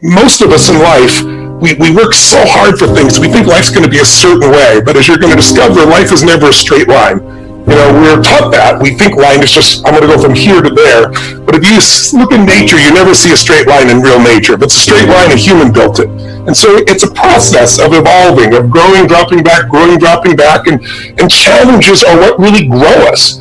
Most of us in life, we work so hard for things. We think life's going to be a certain way, but as you're going to discover, life is never a straight line. We're taught that. We think line is just, I'm going to go from here to there. But if you look in nature, you never see a straight line in real nature. If it's a straight line, a human built it. And so it's a process of evolving, of growing, dropping back, growing, dropping back, and challenges are what really grow us.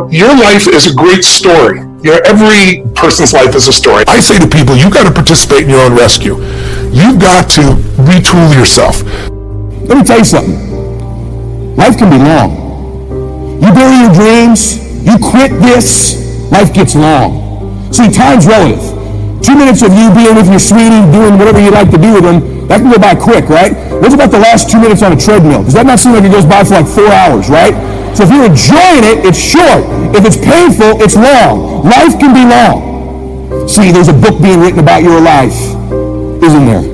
Your life is a great story. Every person's life is a story. I say to people, you've got to participate in your own rescue. You've got to retool yourself. Let me tell you something. Life can be long. You bury your dreams, you quit this, life gets long. See, time's relative. 2 minutes of you being with your sweetie, doing whatever you like to do with them, that can go by quick, right? What about the last 2 minutes on a treadmill? Does that not seem like it goes by for like 4 hours, right? So if you're enjoying it, it's short. If it's painful, it's long. Life can be long. See, there's a book being written about your life, isn't there?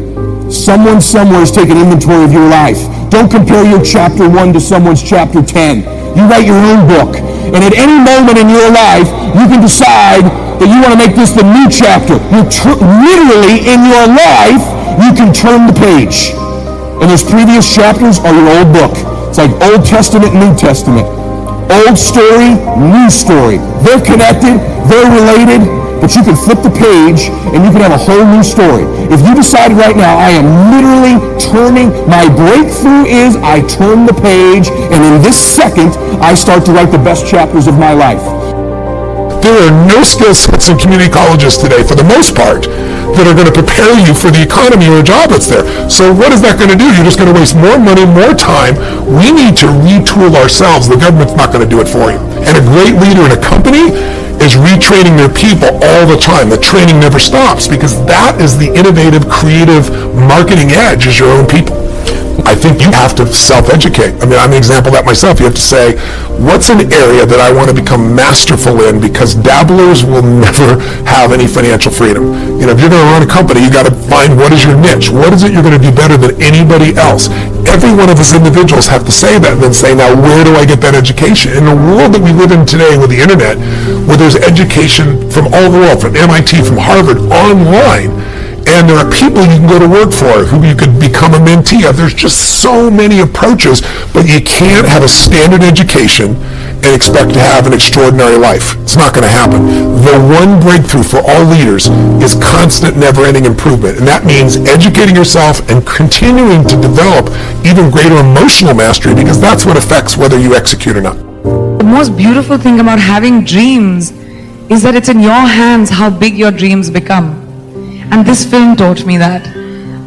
Someone somewhere is taking inventory of your life. Don't compare your chapter 1 to someone's chapter 10. You write your own book. And at any moment in your life, you can decide that you want to make this the new chapter. Literally, in your life, you can turn the page. And those previous chapters are your old book. It's like Old Testament, New Testament. Old story, new story. They're connected, they're related, but you can flip the page and you can have a whole new story. If you decide right now, I am literally turning, my breakthrough is I turn the page, and in this second, I start to write the best chapters of my life. There are no skill sets in community colleges today, for the most part, that are going to prepare you for the economy or a job that's there. So what is that going to do? You're just going to waste more money, more time. We need to retool ourselves. The government's not going to do it for you. And a great leader in a company is retraining their people all the time. The training never stops, because that is the innovative, creative marketing edge, is your own people. I think you have to self-educate. I mean, I'm an example of that myself. You have to say, what's an area that I want to become masterful in, because dabblers will never have any financial freedom. If you're going to run a company, you got to find what is your niche. What is it you're going to do better than anybody else? Every one of us individuals have to say that, and then say, now where do I get that education? In the world that we live in today with the internet, where there's education from all over the world, from MIT, from Harvard, online, and there are people you can go to work for who you could become a mentee of. There's just so many approaches, but you can't have a standard education and expect to have an extraordinary life. It's not going to happen. The one breakthrough for all leaders is constant, never-ending improvement, and that means educating yourself and continuing to develop even greater emotional mastery, because that's what affects whether you execute or not. The most beautiful thing about having dreams is that it's in your hands how big your dreams become. And this film taught me that.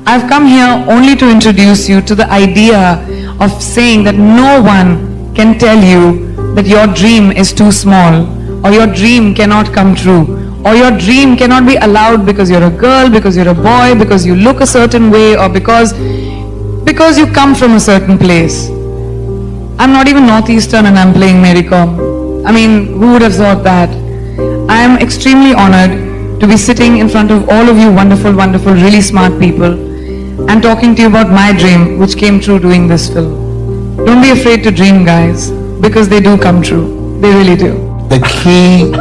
I've come here only to introduce you to the idea of saying that no one can tell you that your dream is too small, or your dream cannot come true, or your dream cannot be allowed because you're a girl, because you're a boy, because you look a certain way, or because you come from a certain place. I'm not even Northeastern and I'm playing Mary Com. I mean, who would have thought that? I am extremely honored to be sitting in front of all of you wonderful, wonderful, really smart people and talking to you about my dream, which came true doing this film. Don't be afraid to dream, guys, because they do come true. They really do. The key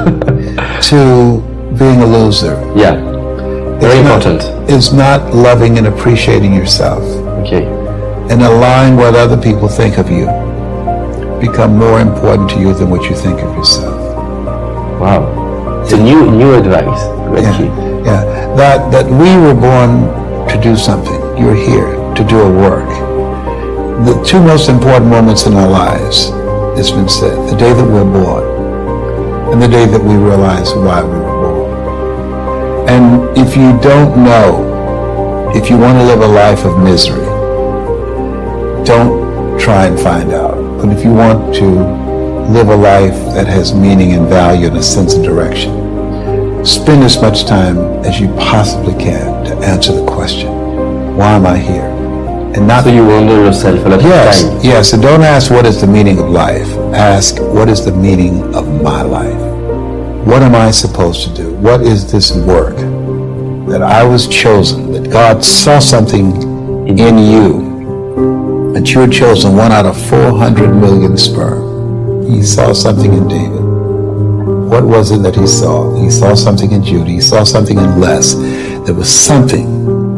to being a loser, very important, is not loving and appreciating yourself. Okay. And allowing what other people think of you become more important to you than what you think of yourself. Wow. It's a new advice. That we were born to do something. You're here to do a work. The two most important moments in our lives, it's been said, the day that we're born and the day that we realize why we were born. And if you don't know, if you want to live a life of misery, don't try and find out. But if you want to live a life that has meaning and value and a sense of direction, spend as much time as you possibly can to answer the question, why am I here? And not so you wonder yourself a lot of time. Yes, and don't ask what is the meaning of life. Ask what is the meaning of my life? What am I supposed to do? What is this work that I was chosen, that God saw something in you, that you were chosen, 1 out of 400 million sperm. He saw something in David. What was it that he saw? He saw something in Judy. He saw something in Les there was something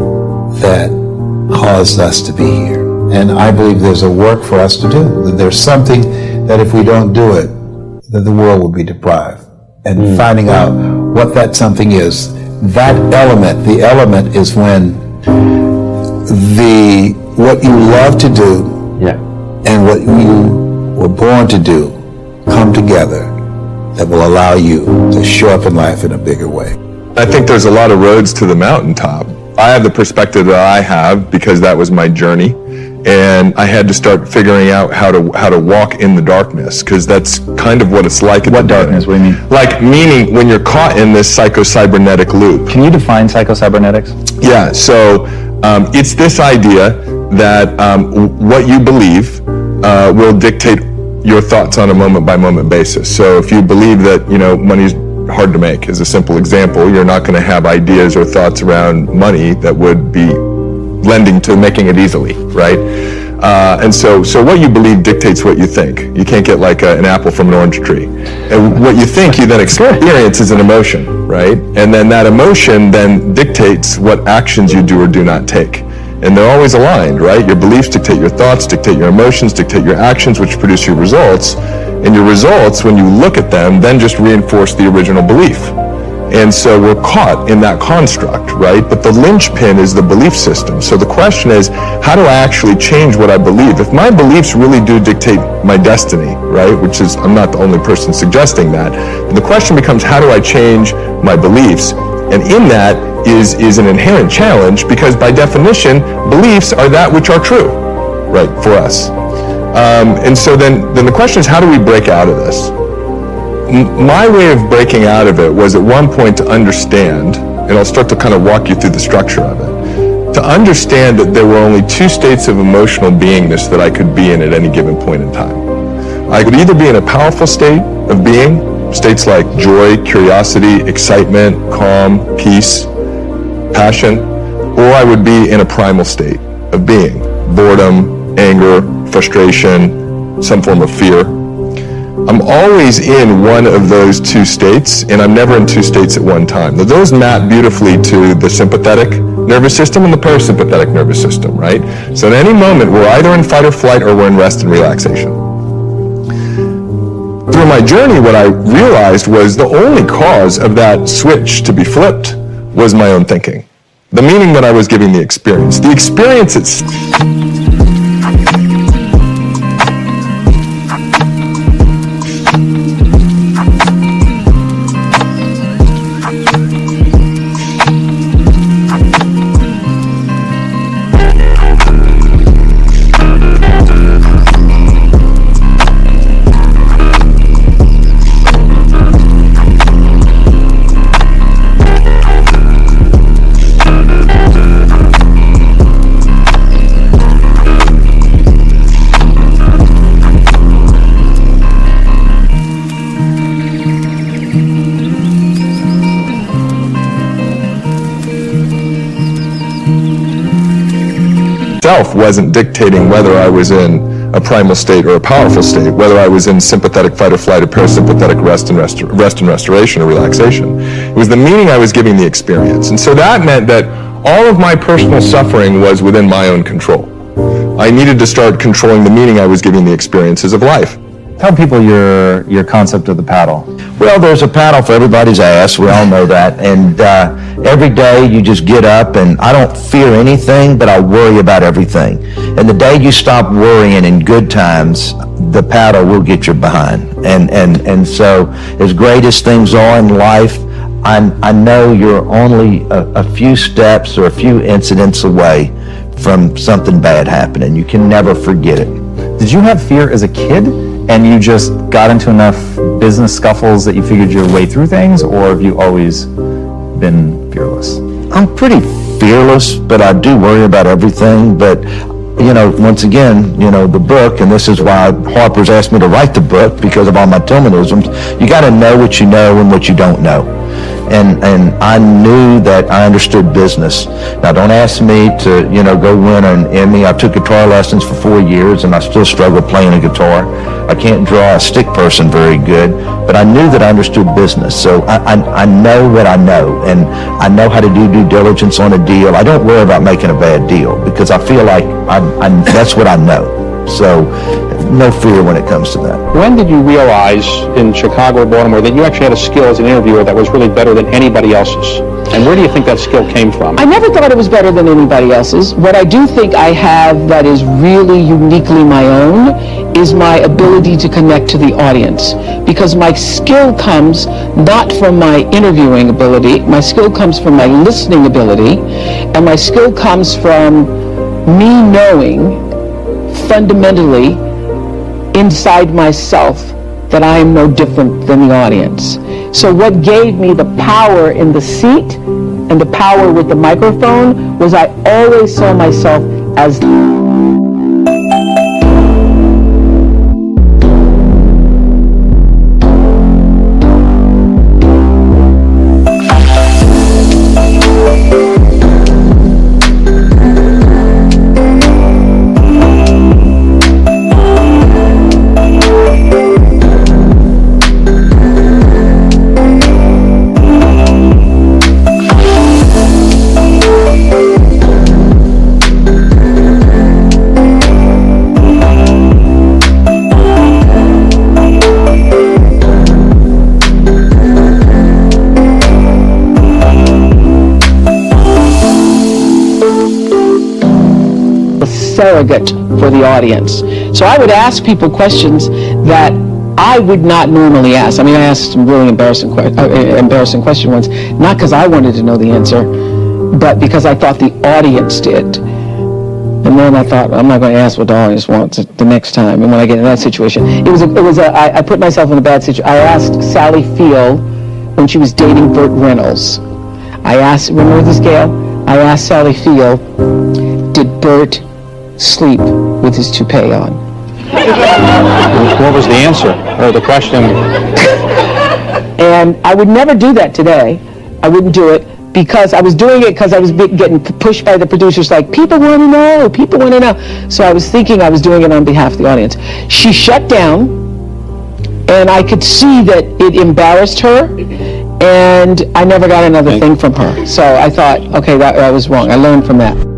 that caused us to be here. And I believe there's a work for us to do. That there's something that if we don't do it, that the world will be deprived. And finding out what that something is, that element, the element is when what you love to do and what you were born to do come together that will allow you to show up in life in a bigger way. I think there's a lot of roads to the mountaintop. I have the perspective that I have because that was my journey, and I had to start figuring out how to walk in the darkness, because that's kind of what it's like. What darkness? What do you mean? Like, meaning when you're caught in this psychocybernetic loop. Can you define psychocybernetics? Yeah, so it's this idea that what you believe will dictate your thoughts on a moment-by-moment basis. So if you believe that, money's hard to make, as a simple example, you're not going to have ideas or thoughts around money that would be lending to making it easily, right? And so what you believe dictates what you think. You can't get like an apple from an orange tree. And what you think you then experience is an emotion, right? And then that emotion then dictates what actions you do or do not take. And they're always aligned, right? Your beliefs dictate your thoughts, dictate your emotions, dictate your actions, which produce your results. And your results, when you look at them, then just reinforce the original belief. And so we're caught in that construct, right? But the linchpin is the belief system. So the question is, how do I actually change what I believe? If my beliefs really do dictate my destiny, right? Which is, I'm not the only person suggesting that. But the question becomes, how do I change my beliefs? And in that is an inherent challenge, because by definition, beliefs are that which are true, right, for us. And so then the question is, how do we break out of this? My way of breaking out of it was at one point to understand, and I'll start to kind of walk you through the structure of it, to understand that there were only two states of emotional beingness that I could be in at any given point in time. I could either be in a powerful state of being, states like joy, curiosity, excitement, calm, peace, passion, or I would be in a primal state of being, boredom, anger, frustration, some form of fear. I'm always in one of those two states, and I'm never in two states at one time. Now, those map beautifully to the sympathetic nervous system and the parasympathetic nervous system, right? So at any moment, we're either in fight or flight or we're in rest and relaxation. Through my journey, what I realized was the only cause of that switch to be flipped was my own thinking. The meaning that I was giving the experience. The experience itself. Wasn't dictating whether I was in a primal state or a powerful state, whether I was in sympathetic fight or flight or parasympathetic rest and restoration or relaxation. It was the meaning I was giving the experience. And so that meant that all of my personal suffering was within my own control. I needed to start controlling the meaning I was giving the experiences of life. Tell people your concept of the paddle. Well, there's a paddle for everybody's ass. We all know that. And every day you just get up, and I don't fear anything, but I worry about everything. And the day you stop worrying in good times, the paddle will get your behind. And so as great as things are in life, I know you're only a few steps or a few incidents away from something bad happening. You can never forget it. Did you have fear as a kid, and you just got into enough business scuffles that you figured your way through things, or have you always been fearless? I'm pretty fearless, but I do worry about everything. But, once again, the book, and this is why Harper's asked me to write the book, because of all my Tillmanisms, you got to know what you know and what you don't know. And I knew that I understood business. Now, don't ask me to, go win an Emmy. I took guitar lessons for 4 years, and I still struggle playing a guitar. I can't draw a stick person very good, but I knew that I understood business. So I know what I know, and I know how to do due diligence on a deal. I don't worry about making a bad deal because I feel like that's what I know. So no fear when it comes to that. When did you realize in Chicago or Baltimore that you actually had a skill as an interviewer that was really better than anybody else's? And where do you think that skill came from? I never thought it was better than anybody else's. What I do think I have that is really uniquely my own is my ability to connect to the audience. Because my skill comes not from my interviewing ability, my skill comes from my listening ability, and my skill comes from me knowing fundamentally inside myself that I am no different than the audience. So what gave me the power in the seat and the power with the microphone was I always saw myself as surrogate for the audience. So I would ask people questions that I would not normally ask. I mean, I asked some really embarrassing question once, not because I wanted to know the answer, but because I thought the audience did. And then I thought, I'm not going to ask what the audience wants the next time. And when I get in that situation, I put myself in a bad situation. I asked Sally Field when she was dating Burt Reynolds. Remember this, Gail? I asked Sally Field, did Burt sleep with his toupee on? What was the answer or the question? And I would never do that today. I wouldn't do it because I was doing it because I was getting pushed by the producers like, people want to know. So I was thinking I was doing it on behalf of the audience. She shut down, and I could see that it embarrassed her, and I never got another thing from her. So I thought, okay, that was wrong. I learned from that.